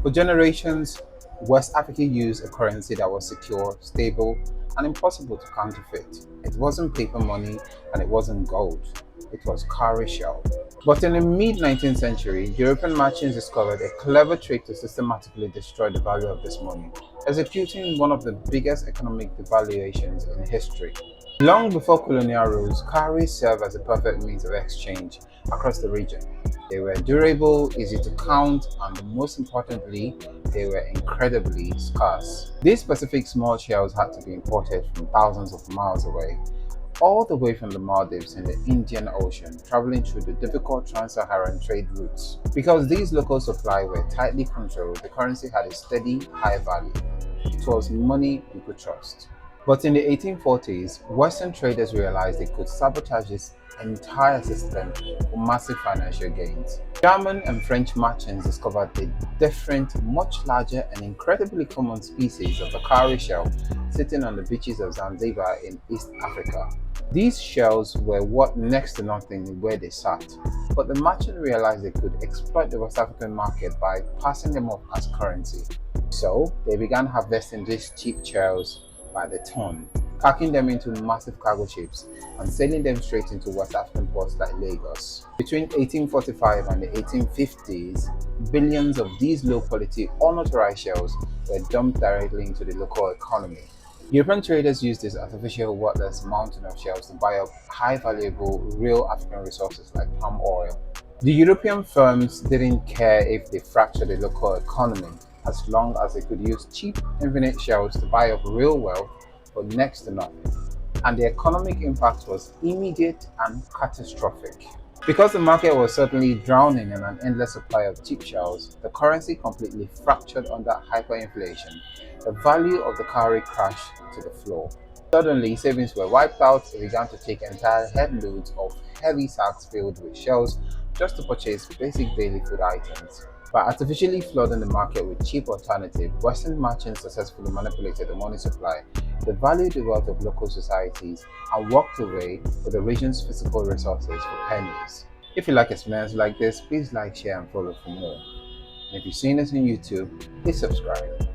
For generations, West Africa used a currency that was secure, stable, and impossible to counterfeit. It wasn't paper money and it wasn't gold, it was cowrie shell. But in the mid 19th century, European merchants discovered a clever trick to systematically destroy the value of this money, executing one of the biggest economic devaluations in history. Long before colonial rules, cowries served as a perfect means of exchange across the region. They were durable, easy to count, and most importantly, they were incredibly scarce. These specific small shells had to be imported from thousands of miles away, all the way from the Maldives in the Indian Ocean, traveling through the difficult trans-Saharan trade routes. Because these local supplies were tightly controlled, the currency had a steady, high value. It was money you could trust. But in the 1840s, Western traders realized they could sabotage this entire system for massive financial gains. German and French merchants discovered a different, much larger, and incredibly common species of the cowrie shell sitting on the beaches of Zanzibar in East Africa. These shells were worth next to nothing where they sat, but the merchant realized they could exploit the West African market by passing them off as currency. So they began harvesting these cheap shells by the ton, packing them into massive cargo ships and sailing them straight into West African ports like Lagos. Between 1845 and the 1850s, billions of these low-quality, unauthorized shells were dumped directly into the local economy. European traders used this artificial worthless mountain of shells to buy up high valuable real African resources like palm oil. The European firms didn't care if they fractured the local economy as long as they could use cheap, infinite shells to buy up real wealth for next to nothing. And the economic impact was immediate and catastrophic. Because the market was certainly drowning in an endless supply of cheap shells, the currency completely fractured under hyperinflation. The value of the cowrie crashed to the floor. Suddenly, savings were wiped out. They began to take entire headloads of heavy sacks filled with shells just to purchase basic daily food items. By artificially flooding the market with cheap alternatives, Western merchants successfully manipulated the money supply, devalued the wealth of local societies, and walked away with the region's physical resources for pennies. If you like experiences like this, please like, share, and follow for more. And if you've seen us on YouTube, please subscribe.